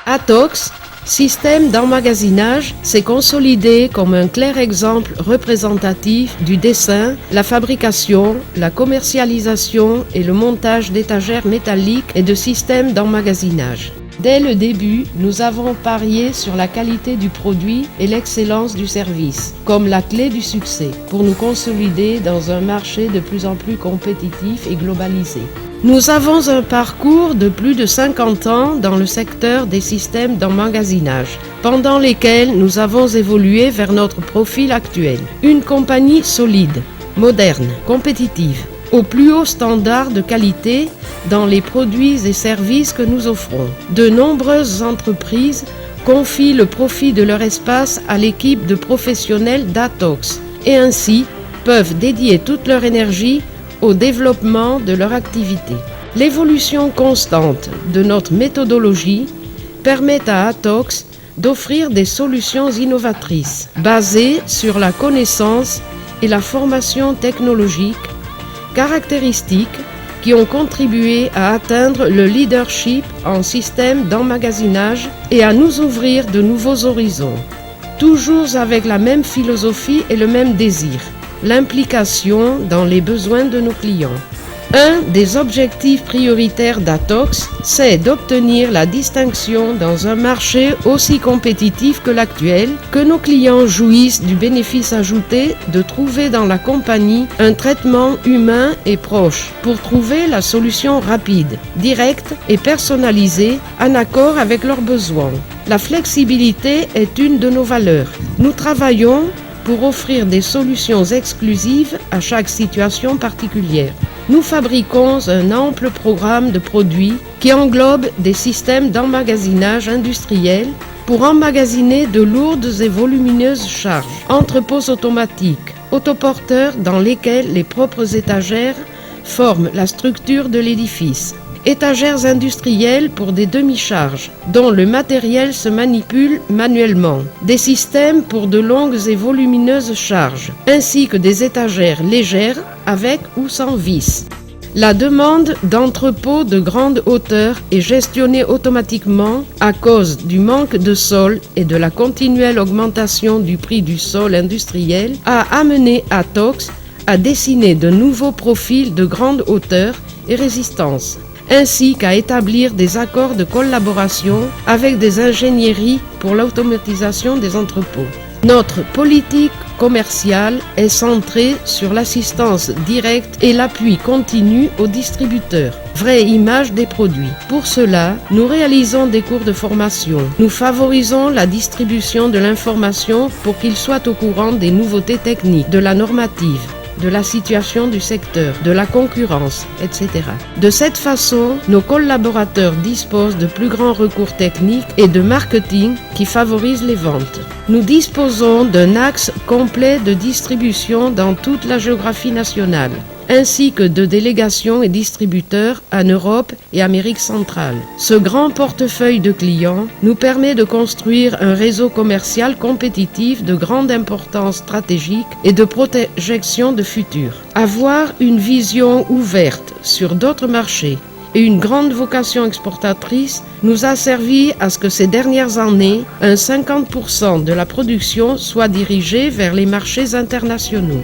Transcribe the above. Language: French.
Atox, système d'emmagasinage, s'est consolidé comme un clair exemple représentatif du dessin, la fabrication, la commercialisation et le montage d'étagères métalliques et de systèmes d'emmagasinage. Dès le début, nous avons parié sur la qualité du produit et l'excellence du service, comme la clé du succès, pour nous consolider dans un marché de plus en plus compétitif et globalisé. Nous avons un parcours de plus de 50 ans dans le secteur des systèmes d'emmagasinage, pendant lesquels nous avons évolué vers notre profil actuel. Une compagnie solide, moderne, compétitive, au plus haut standard de qualité dans les produits et services que nous offrons. De nombreuses entreprises confient le profit de leur espace à l'équipe de professionnels d'Atox et ainsi peuvent dédier toute leur énergie au développement de leur activité. L'évolution constante de notre méthodologie permet à Atox d'offrir des solutions innovatrices basées sur la connaissance et la formation technologique, caractéristiques qui ont contribué à atteindre le leadership en système d'emmagasinage et à nous ouvrir de nouveaux horizons. Toujours avec la même philosophie et le même désir, l'implication dans les besoins de nos clients. Un des objectifs prioritaires d'Atox, c'est d'obtenir la distinction dans un marché aussi compétitif que l'actuel, que nos clients jouissent du bénéfice ajouté de trouver dans la compagnie un traitement humain et proche pour trouver la solution rapide, directe et personnalisée en accord avec leurs besoins. La flexibilité est une de nos valeurs. Nous travaillons pour offrir des solutions exclusives à chaque situation particulière. Nous fabriquons un ample programme de produits qui englobe des systèmes d'emmagasinage industriel pour emmagasiner de lourdes et volumineuses charges, entrepôts automatiques, autoporteurs dans lesquels les propres étagères forment la structure de l'édifice, étagères industrielles pour des demi-charges, dont le matériel se manipule manuellement, des systèmes pour de longues et volumineuses charges, ainsi que des étagères légères avec ou sans vis. La demande d'entrepôts de grande hauteur est gestionnée automatiquement à cause du manque de sol et de la continuelle augmentation du prix du sol industriel a amené Atox à dessiner de nouveaux profils de grande hauteur et résistance, ainsi qu'à établir des accords de collaboration avec des ingénieries pour l'automatisation des entrepôts. Notre politique commerciale est centrée sur l'assistance directe et l'appui continu aux distributeurs, vraie image des produits. Pour cela, nous réalisons des cours de formation. Nous favorisons la distribution de l'information pour qu'ils soient au courant des nouveautés techniques, de la normative, de la situation du secteur, de la concurrence, etc. De cette façon, nos collaborateurs disposent de plus grands recours techniques et de marketing qui favorisent les ventes. Nous disposons d'un axe complet de distribution dans toute la géographie nationale, ainsi que de délégations et distributeurs en Europe et Amérique centrale. Ce grand portefeuille de clients nous permet de construire un réseau commercial compétitif de grande importance stratégique et de projection de futur. Avoir une vision ouverte sur d'autres marchés et une grande vocation exportatrice nous a servi à ce que ces dernières années, un 50% de la production soit dirigée vers les marchés internationaux.